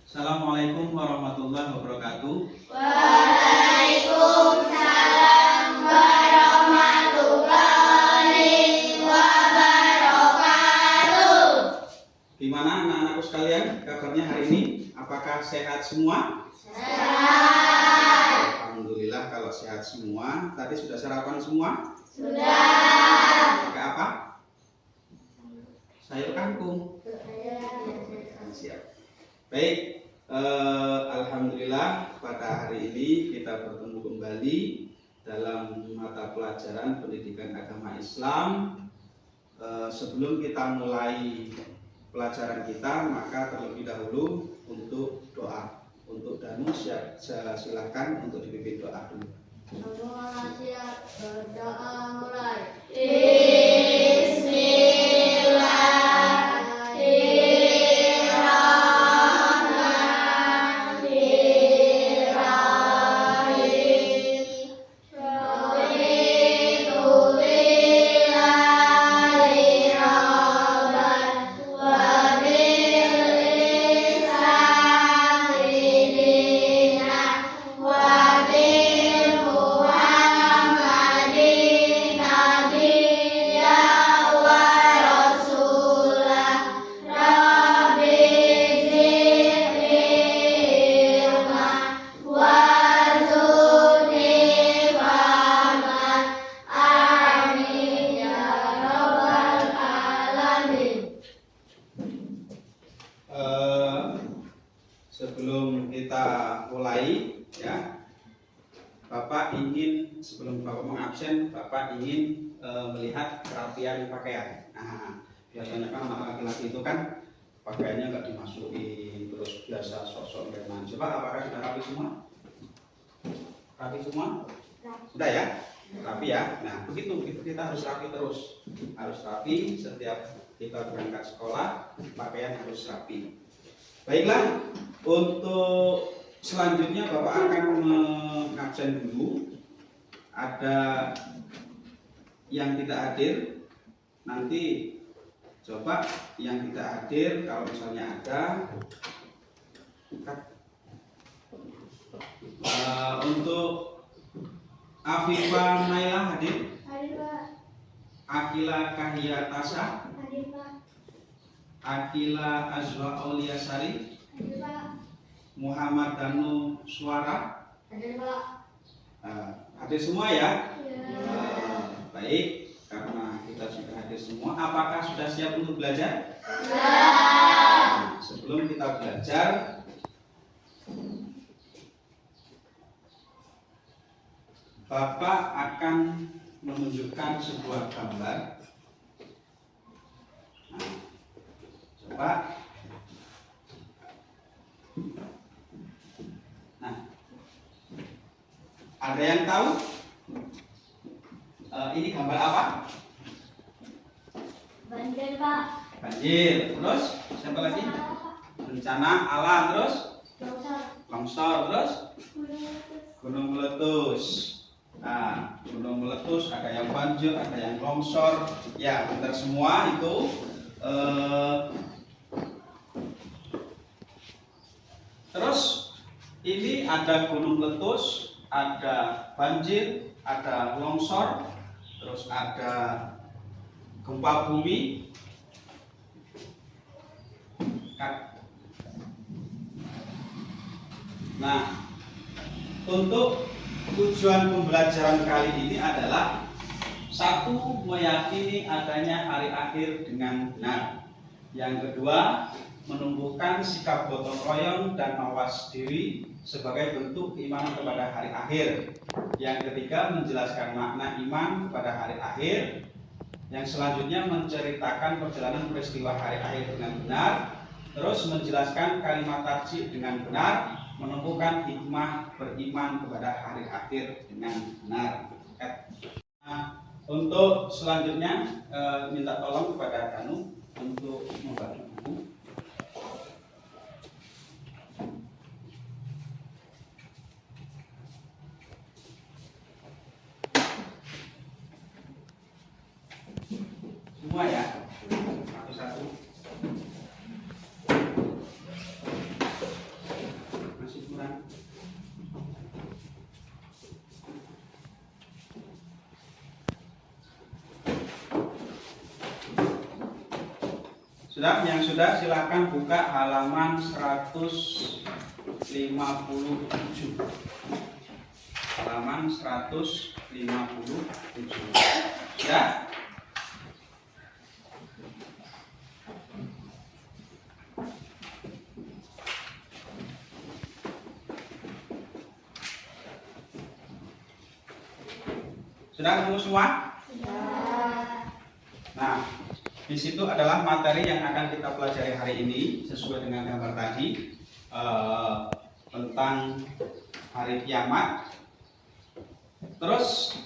Assalamualaikum warahmatullahi wabarakatuh. Waalaikumsalam warahmatullahi wabarakatuh. Gimana anak-anakku sekalian kabarnya hari ini? Apakah sehat semua? Sehat. Alhamdulillah kalau sehat semua. Tadi sudah sarapan semua? Sudah. Pakai apa? Sayur kangkung. Siap. Baik, alhamdulillah pada hari ini kita bertemu kembali dalam mata pelajaran pendidikan agama Islam. Sebelum kita mulai pelajaran kita, maka terlebih dahulu untuk doa. Untuk Danu silakan untuk dipimpin doa dulu. Semua siap, berdoa mulai. Sebelum kita mulai, ya, Bapak ingin sebelum Bapak mengabsen, Bapak ingin melihat kerapian pakaian. Nah, biasanya kan anak laki-laki itu kan pakaiannya nggak dimasukin, terus biasa sok-sok preman. Coba apakah sudah rapi semua? Rapi semua? Sudah ya? Rapi ya. Nah, begitu kita harus rapi terus. Harus rapi setiap kita berangkat sekolah, pakaian harus rapi. Baiklah, untuk selanjutnya Bapak akan mengabsen dulu. Ada yang tidak hadir, nanti coba yang tidak hadir kalau misalnya ada. Untuk Afifah Naila hadir? Hadir, Pak. Akila Kahia Tasha? Hadir, Pak. Akila Azwa Aulia Sari? Hadir, Pak. Muhammad Danu Suara? Hadir, Pak. Hadir semua ya? Ya. Baik, karena kita sudah hadir semua, apakah sudah siap untuk belajar? Ya. Sebelum kita belajar, Bapak akan menunjukkan sebuah gambar. Nah, coba. Nah, ada yang tahu? Ini gambar apa? Banjir, Pak. Banjir. Terus siapa lagi? Bencana alam. Terus longsor. Terus gunung meletus. Nah, gunung meletus ada yang banjir, ada yang longsor. Ya, benar semua itu. Terus ini ada gunung meletus, ada banjir, ada longsor, terus ada gempa bumi. Nah, untuk tujuan pembelajaran kali ini adalah satu, meyakini adanya hari akhir dengan benar. Yang kedua, menumbuhkan sikap gotong royong dan mawas diri sebagai bentuk keimanan kepada hari akhir. Yang ketiga, menjelaskan makna iman kepada hari akhir. Yang selanjutnya menceritakan perjalanan peristiwa hari akhir dengan benar. Terus menjelaskan kalimat tarjih dengan benar, menumbuhkan hikmah beriman kepada hari akhir dengan benar. Nah, untuk selanjutnya minta tolong kepada Danu untuk membantu buku. Semua ya, satu-satu. Sudah? Yang sudah silakan buka halaman 157. Halaman 157. Ya? Sudah ketemu semua? Nah, di situ adalah materi yang akan kita pelajari hari ini sesuai dengan gambar tadi tentang hari kiamat. Terus,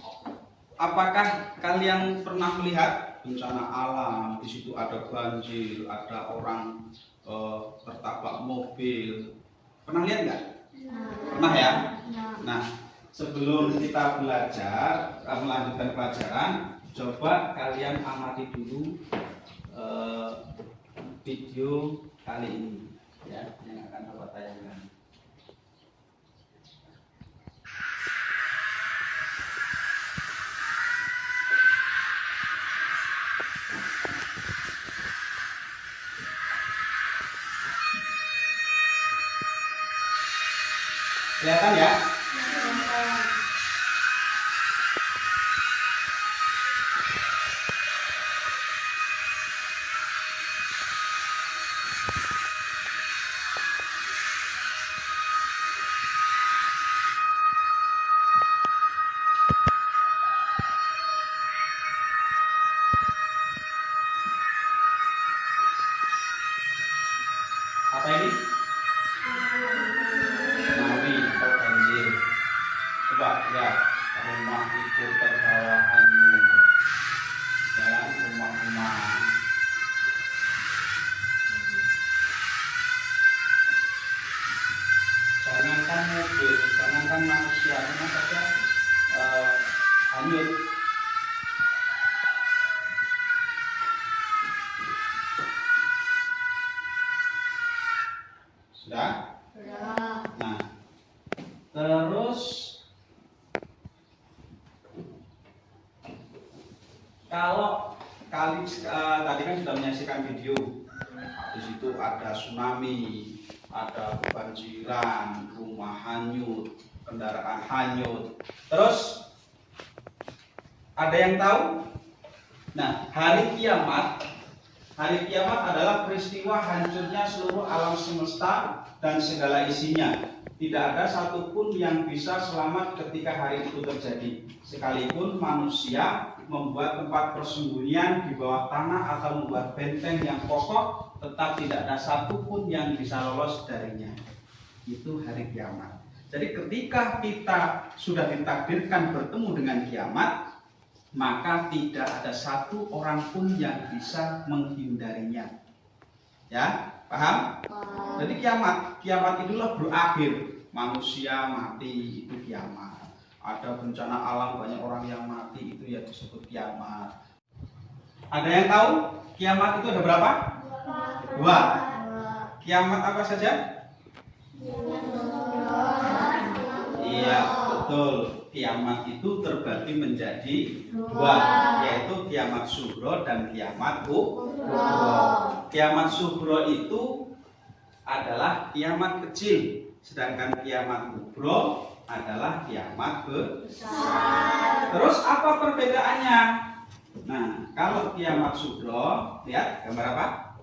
apakah kalian pernah melihat bencana alam? Di situ ada banjir, ada orang tertabrak mobil. Pernah lihat nggak? Pernah ya? Nah, sebelum kita belajar, melanjutkan pelajaran, coba kalian amati dulu video kali ini ya, yang akan Bapak tayangkan. Kelihatan ya? Apa ini? Tsunami atau banjir. Coba lihat, rumah itu terbawa hanyut. Jalan rumah-rumah. Jangankan mobil, jangankan manusia, cuma saja hanyut. Sudah? Nah, terus kalau tadi kan sudah menyaksikan video, di situ ada tsunami, ada kebanjiran, rumah hanyut, kendaraan hanyut. Terus ada yang tahu? Nah, hari kiamat adalah peristiwa hancurnya seluruh alam semesta dan segala isinya. Tidak ada satupun yang bisa selamat ketika hari itu terjadi. Sekalipun manusia membuat tempat persembunyian di bawah tanah atau membuat benteng yang kokoh, tetap tidak ada satupun yang bisa lolos darinya. Itu hari kiamat. Jadi ketika kita sudah ditakdirkan bertemu dengan kiamat, maka tidak ada satu orang pun yang bisa menghindarinya. Ya, paham? Jadi kiamat itulah berakhir. Manusia mati, itu kiamat. Ada bencana alam, banyak orang yang mati, itu ya disebut kiamat. Ada yang tahu kiamat itu ada berapa? Dua. Kiamat apa saja? Iya, betul. Kiamat itu terbagi menjadi dua, yaitu kiamat sugro dan kiamat kubro. Kiamat sugro itu adalah kiamat kecil, sedangkan kiamat kubro adalah kiamat besar. Terus apa perbedaannya? Nah, kalau kiamat sugro, lihat gambar apa?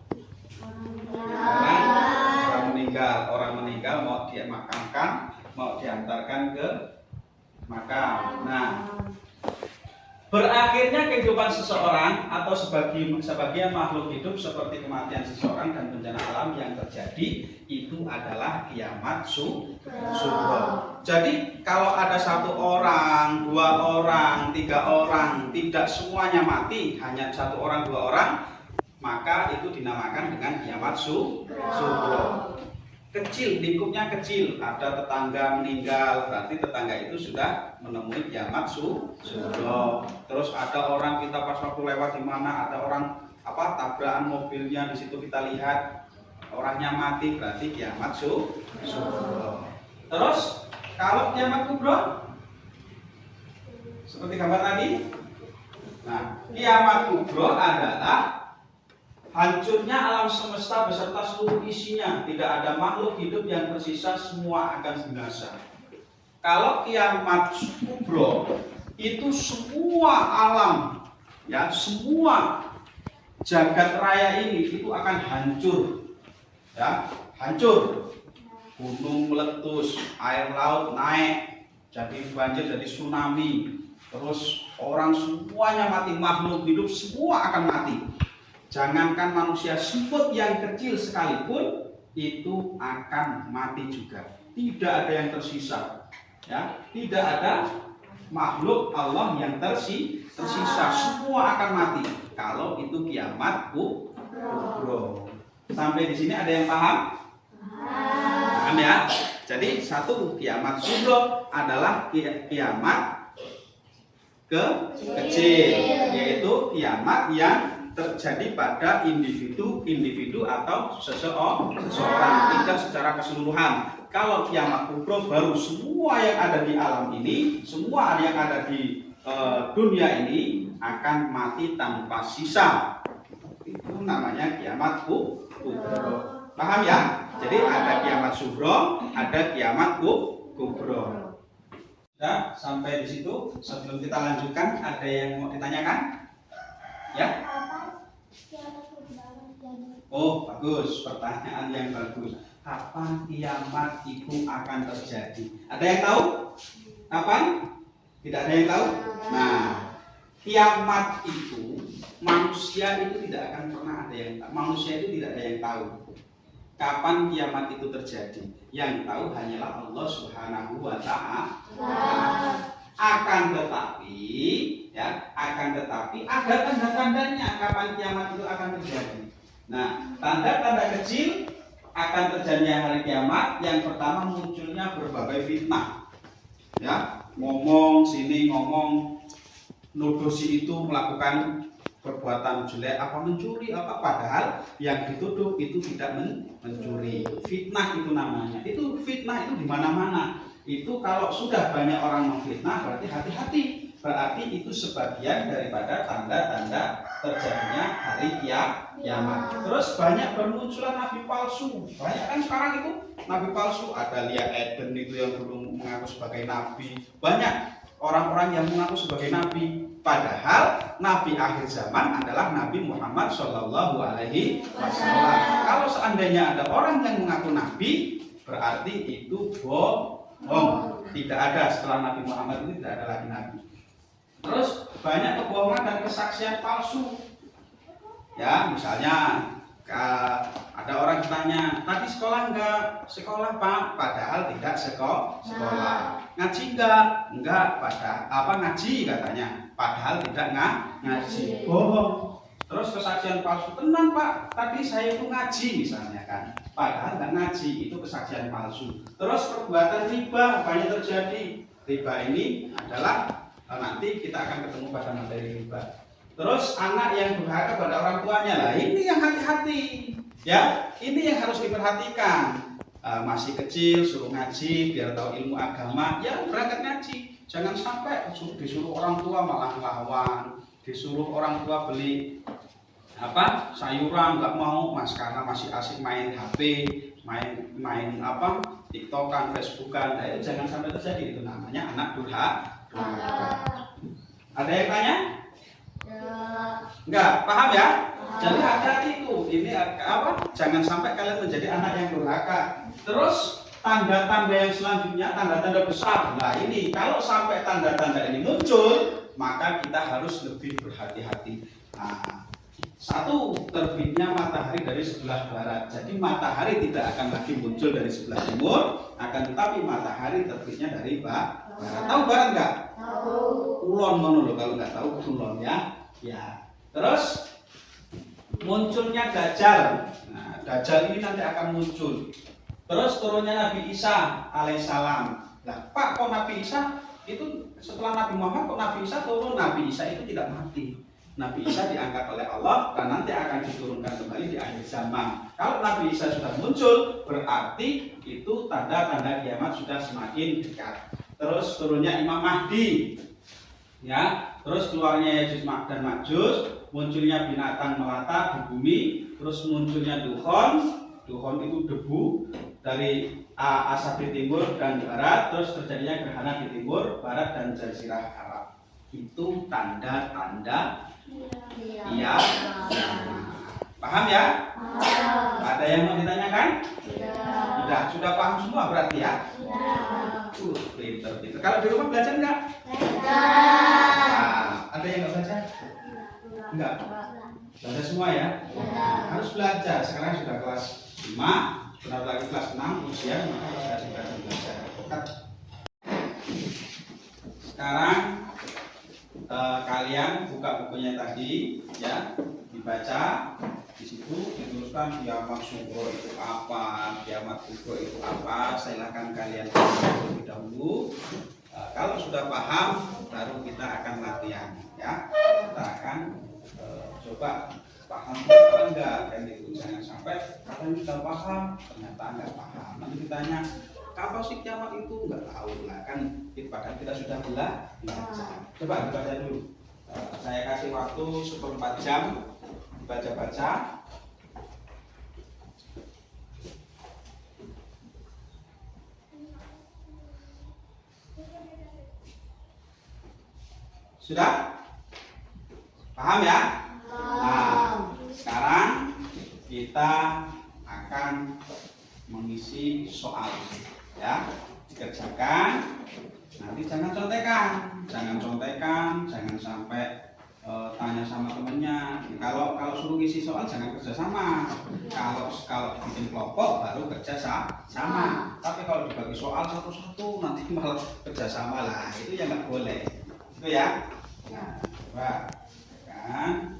Orang meninggal mau dimakamkan, mau diantarkan ke makam. Nah, berakhirnya kehidupan seseorang atau sebagian makhluk hidup seperti kematian seseorang dan bencana alam yang terjadi itu adalah kiamat sugro. Jadi kalau ada satu orang, dua orang, tiga orang, tidak semuanya mati, hanya satu orang, dua orang, maka itu dinamakan dengan kiamat sugro. Kecil, lingkupnya kecil, ada tetangga meninggal, berarti tetangga itu sudah menemui kiamat sugro. Terus ada orang, kita pas waktu lewat di mana ada orang tabrakan mobilnya, di situ kita lihat orangnya mati, berarti kiamat sugro. Terus kalau kiamat kubro seperti gambar tadi. Nah, kiamat kubro adalah hancurnya alam semesta beserta seluruh isinya, tidak ada makhluk hidup yang tersisa, semua akan binasa. Kalau kiamat kubro itu semua alam, ya semua jagat raya ini itu akan hancur, ya hancur. Gunung meletus, air laut naik, jadi banjir, jadi tsunami. Terus orang semuanya mati, makhluk hidup semua akan mati. Jangankan manusia, semut yang kecil sekalipun itu akan mati juga. Tidak ada yang tersisa, ya tidak ada makhluk Allah yang tersisa, semua akan mati. Kalau itu kiamat kubro. Sampai di sini ada yang paham? Paham ya? Jadi satu kiamat kubro adalah kiamat kecil, yaitu kiamat yang terjadi pada individu atau seseorang, tidak secara keseluruhan. Kalau kiamat kubro baru semua yang ada di alam ini, semua yang ada di dunia ini akan mati tanpa sisa. Itu namanya kiamat kubro. Paham ya? Jadi ada kiamat sugro, ada kiamat kubro. Sudah sampai di situ. Sebelum kita lanjutkan, ada yang mau ditanyakan? Ya? Oh, bagus. Pertanyaan yang bagus. Kapan kiamat itu akan terjadi? Ada yang tahu? Kapan? Tidak ada yang tahu? Nah, kiamat itu manusia itu tidak akan pernah ada yang tahu. Manusia itu tidak ada yang tahu kapan kiamat itu terjadi. Yang tahu hanyalah Allah Subhanahu wa Ta'ala. Akan tetapi ada tanda-tandanya kapan kiamat itu akan terjadi. Nah, tanda-tanda kecil akan terjadinya hari kiamat. Yang pertama, munculnya berbagai fitnah. Ya, ngomong sini, ngomong nuduh si itu melakukan perbuatan jelek, apa mencuri, apa padahal yang dituduh itu tidak mencuri. Fitnah itu namanya. Itu fitnah itu di mana-mana. Itu kalau sudah banyak orang memfitnah berarti hati-hati. Berarti itu sebagian daripada tanda-tanda terjadinya hari kiamat. Terus banyak bermunculan nabi palsu. Banyak kan sekarang itu nabi palsu. Ada Lia Eden itu yang dulu mengaku sebagai nabi. Banyak orang-orang yang mengaku sebagai nabi. Padahal nabi akhir zaman adalah Nabi Muhammad Shallallahu Alaihi Wasallam. Kalau seandainya ada orang yang mengaku nabi, berarti itu bohong. Tidak ada, setelah Nabi Muhammad itu tidak ada lagi nabi. Terus banyak kebohongan dan kesaksian palsu. Ya, misalnya ada orang tanya, tadi sekolah enggak? Sekolah Pak, padahal tidak sekolah. Ngaji enggak? Padahal ngaji katanya, padahal tidak ngaji. Bohong. Terus kesaksian palsu, tenang Pak, tadi saya itu ngaji misalnya kan, padahal enggak ngaji, itu kesaksian palsu. Terus perbuatan riba banyak terjadi. Riba ini adalah nanti kita akan ketemu pada materi riba. Terus anak yang durhaka pada orang tuanya, lah ini yang hati-hati, ya ini yang harus diperhatikan. Masih kecil suruh ngaji biar tahu ilmu agama, ya berangkat ngaji. Jangan sampai disuruh orang tua malah ngelawan, disuruh orang tua beli sayuran nggak mau mas karena masih asik main HP, main TikTokan, Facebookan. Nah, itu jangan sampai terjadi, itu namanya anak durhaka. Ada yang tanya? Enggak, paham ya? Jadi hati-hati itu. Ini jangan sampai kalian menjadi anak yang durhaka. Terus tanda-tanda yang selanjutnya, tanda-tanda besar. Nah, ini kalau sampai tanda-tanda ini muncul, maka kita harus lebih berhati-hati. Nah, satu, terbitnya matahari dari sebelah barat. Jadi matahari tidak akan lagi muncul dari sebelah timur, akan tetapi matahari terbitnya dari barat. Tahu barat enggak? Tahu. Kulon loh, kalau nggak tahu kulon ya. Ya. Terus munculnya Dajjal. Nah, Dajjal ini nanti akan muncul. Terus turunnya Nabi Isa alaihissalam. Nah, Pak, kok Nabi Isa itu setelah Nabi Muhammad kok Nabi Isa turun? Nabi Isa itu tidak mati. Nabi Isa diangkat oleh Allah dan nanti akan diturunkan kembali di akhir zaman. Kalau Nabi Isa sudah muncul, berarti itu tanda-tanda kiamat sudah semakin dekat. Terus turunnya Imam Mahdi. Ya, terus keluarnya Ya'juj dan Ma'juj, munculnya binatang melata di bumi, terus munculnya dukhon. Dukhon itu debu dari asap di timur dan barat, terus terjadinya gerhana di timur, barat, dan jazirah Arab. Itu tanda-tanda iya. Paham ya? Ada yang mau ditanyakan? Sudah paham semua berarti ya? Pinter. Kalau di rumah belajar enggak? Ada yang enggak belajar? Enggak. Belajar semua ya? Harus belajar. Sekarang sudah kelas 5, benar lagi kelas 6 ujian, maka harus belajar. Sekarang kalian buka bukunya tadi ya, dibaca. Di situ dituliskan kiamat sughra itu apa, kiamat kubra itu apa. Silakan kalian baca terlebih dahulu. Kalau sudah paham, baru kita akan latihan ya. Kita akan coba paham apa enggak, kan itu. Jangan sampai kalian sudah paham ternyata enggak paham. Nanti ditanya kapan sih kiamat itu, enggak tahu lah kan. Padahal kita sudah belajar. Coba dibaca dulu. Saya kasih waktu 1/4 jam baca-baca. Sudah? Paham ya? Nah, sekarang kita akan mengisi soal ya. Dikerjakan. Nanti jangan contekan, jangan sampai tanya sama temennya. Kalau suruh ngisi soal jangan kerja sama. Kalau bikin kelompok baru kerja sama. Tapi kalau dibagi soal satu-satu nanti malah kerja sama lah. Itu ya nggak boleh. Itu ya. Nah, coba kan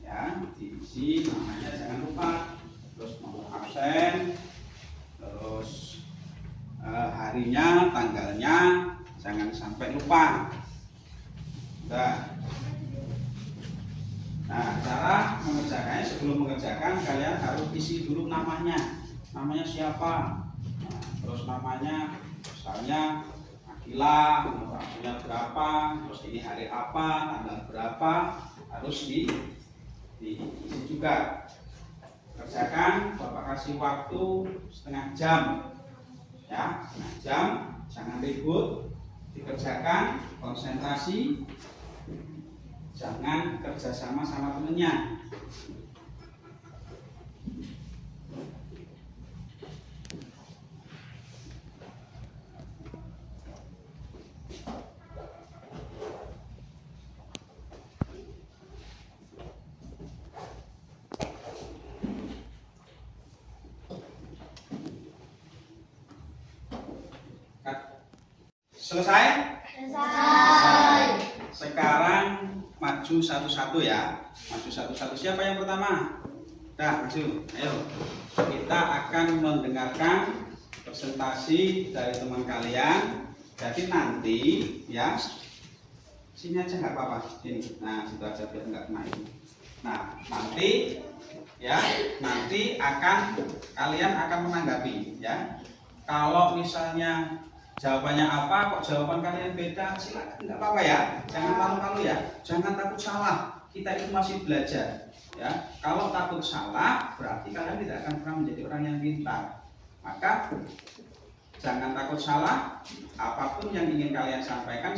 ya diisi namanya jangan lupa. Terus nomor absen. Terus harinya, tanggalnya jangan sampai lupa. Nah, cara mengerjakannya, sebelum mengerjakan kalian harus isi dulu namanya siapa. Nah, terus namanya misalnya Akila, nomor akunnya berapa, terus ini hari apa, tanggal berapa, harus diisi juga. Kerjakan, Bapak kasih waktu setengah jam ya, setengah jam, jangan ribut, dikerjakan, konsentrasi. Jangan kerja sama temennya. Selesai? Sekarang maju satu-satu ya. Maju satu-satu. Siapa yang pertama? Maju. Ayo. Kita akan mendengarkan presentasi dari teman kalian. Jadi nanti ya, sini aja nggak apa-apa. Sini. Nah, situ aja biar nggak kena ini. Nah, nanti ya, kalian akan menanggapi ya. Kalau misalnya jawabannya apa, kok jawaban kalian beda, silakan, nggak apa-apa ya. Jangan malu-malu ya, jangan takut salah. Kita itu masih belajar ya. Kalau takut salah, berarti kalian tidak akan pernah menjadi orang yang pintar. Maka jangan takut salah. Apapun yang ingin kalian sampaikan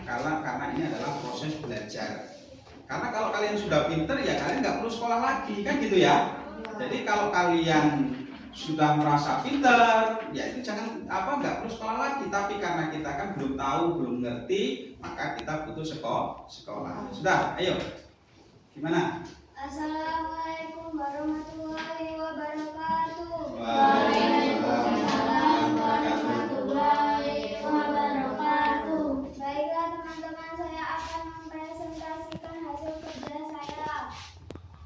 karena ini adalah proses belajar. Karena kalau kalian sudah pintar ya kalian nggak perlu sekolah lagi, kan gitu ya. Jadi kalau kalian sudah merasa pintar, ya itu nggak perlu sekolah lagi. Tapi karena kita kan belum tahu, belum ngerti, maka kita butuh sekolah. Sudah, ayo. Gimana? Assalamualaikum warahmatullahi wabarakatuh. Waalaikumsalam warahmatullahi wabarakatuh. Baiklah teman-teman, saya akan mempresentasikan hasil kerja saya.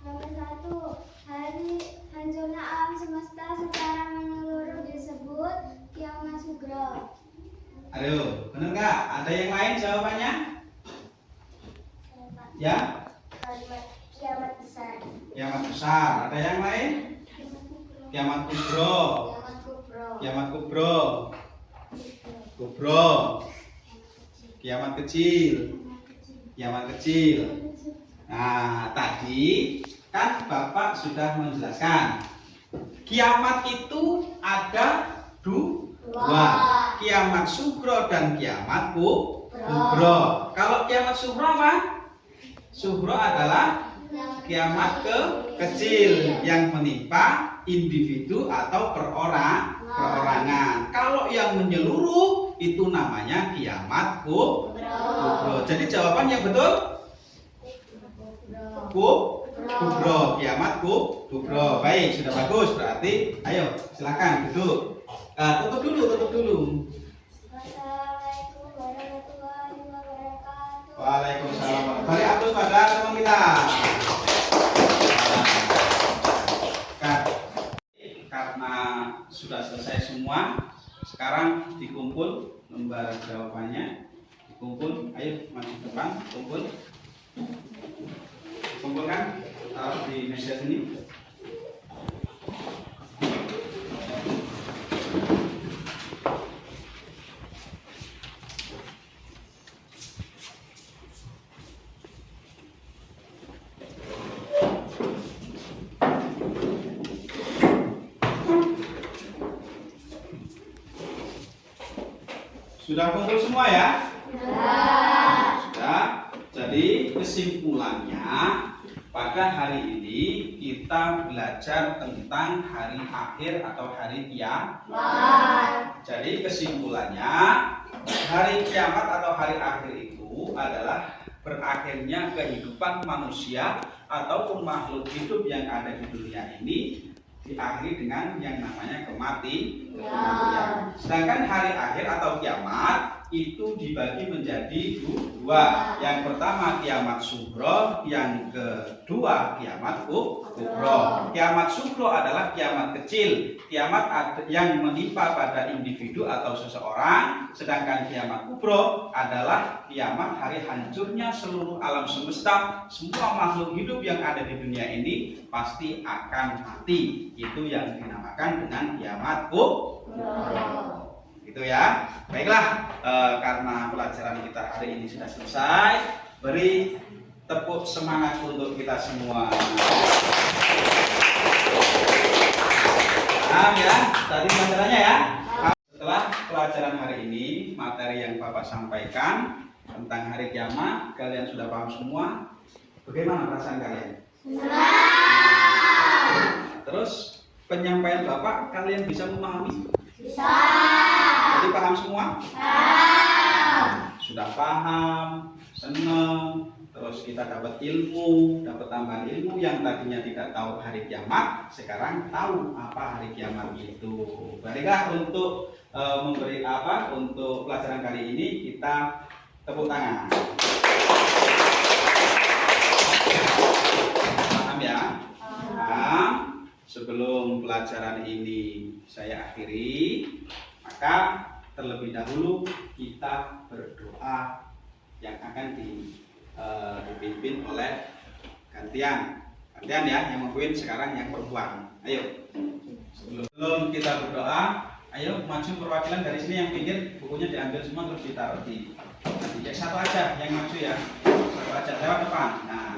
Nomor 1, hancurnya alam semesta secara menyeluruh disebut kiamat sughra. Aduh, benar nggak? Ada yang lain jawabannya? Ya? Kiamat besar. Kiamat besar. Ada yang lain? Kiamat kubro. Kiamat kubro. Kubro. Kiamat kecil. Kiamat kecil. Nah, tadi kan Bapak sudah menjelaskan kiamat itu ada dua, kiamat sugro dan kiamat kubro. Kalau kiamat sugro apa? Sugro adalah kiamat kecil yang menimpa individu atau perorangan. Kalau yang menyeluruh itu namanya kiamat kubro. Jadi jawaban yang betul kubro, kiamat kubro. Baik, sudah bagus. Berarti ayo silakan duduk. Tutup dulu. Wassalamualaikum warahmatullahi wabarakatuh. Waalaikumsalam. Balik atus pada teman kita. Karena sudah selesai semua, sekarang dikumpul lembar jawabannya. Dikumpul, ayo maju depan, kumpulkan, taruh di meja sini. Sudah kumpul semua ya? Sudah. Jadi kesimpulannya pada hari ini kita belajar tentang hari akhir atau hari kiamat. Jadi kesimpulannya hari kiamat atau hari akhir itu adalah berakhirnya kehidupan manusia ataupun makhluk hidup yang ada di dunia ini diakhiri dengan yang namanya kematian. Sedangkan hari akhir atau kiamat itu dibagi menjadi dua. Yang pertama kiamat sugro, yang kedua kiamat kubro. Kiamat sugro adalah kiamat kecil, kiamat yang menimpa pada individu atau seseorang. Sedangkan kiamat kubro adalah kiamat hari hancurnya seluruh alam semesta. Semua makhluk hidup yang ada di dunia ini pasti akan mati. Itu yang dinamakan dengan kiamat kubro. Gitu ya. Baiklah, karena pelajaran kita hari ini sudah selesai, beri tepuk semangat untuk kita semua. Paham ya? Tadi pelajarannya ya. Setelah pelajaran hari ini, materi yang Bapak sampaikan tentang hari kiamat, kalian sudah paham semua. Bagaimana perasaan kalian? Terus penyampaian Bapak kalian bisa memahami? Bisa. Jadi paham semua? Sudah paham, senang, terus kita dapat ilmu, dapat tambahan ilmu yang tadinya tidak tahu hari kiamat, sekarang tahu apa hari kiamat itu. Baiklah, untuk memberi untuk pelajaran kali ini kita tepuk tangan. Paham ya? Paham. Sebelum pelajaran ini saya akhiri, maka terlebih dahulu kita berdoa yang akan dipimpin oleh gantian ya, yang mempimpin sekarang yang perempuan. Ayo, sebelum kita berdoa, ayo maju perwakilan dari sini yang pinggir, bukunya diambil semua terus ditaruh di satu aja yang maju ya, satu aja lewat depan. Nah,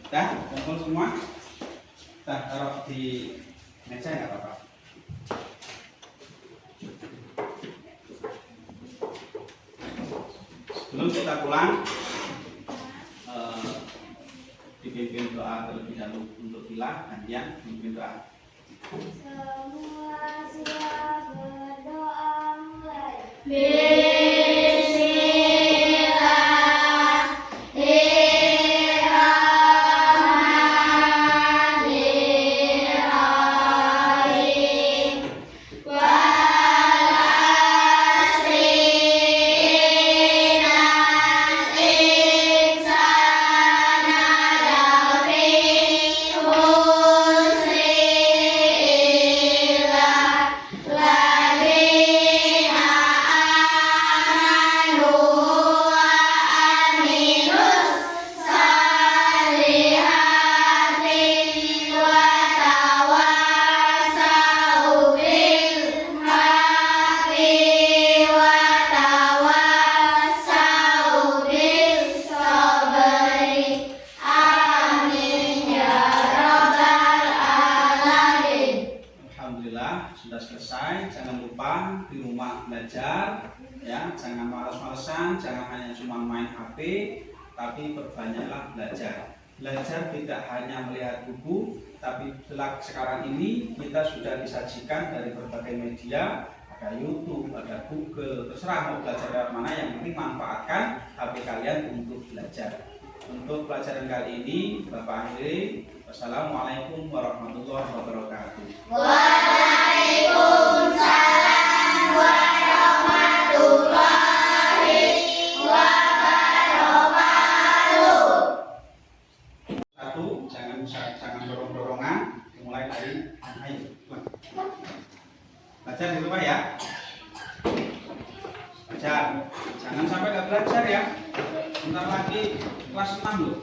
dah kumpul semua, dah taruh di meja nggak apa-apa. Sebelum kita pulang, dipimpin doa terlebih dahulu untuk Bila dan yang dipimpin doa. Semua siap berdoa mulai. jangan lupa di rumah belajar, ya, jangan malas-malesan, jangan hanya cuma main HP, tapi perbanyaklah belajar. Belajar tidak hanya melihat buku, tapi sekarang ini kita sudah disajikan dari berbagai media, ada YouTube, ada Google, terserah mau belajar dari mana, yang penting manfaatkan HP kalian untuk belajar. Untuk pelajaran kali ini, Bapak akhiri. Wassalamualaikum warahmatullahi wabarakatuh. Waalaikumsalam warahmatullahi wabarakatuh. Satu, jangan dorong-dorongan, dimulai dari ayo. Belajar di rumah ya. Belajar. Jangan sampai nggak belajar ya. Bentar lagi kelas 6 loh.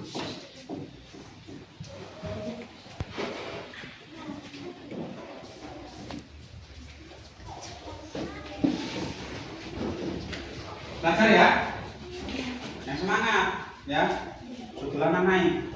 Belajar ya. Yang semangat ya. Sudulan naik.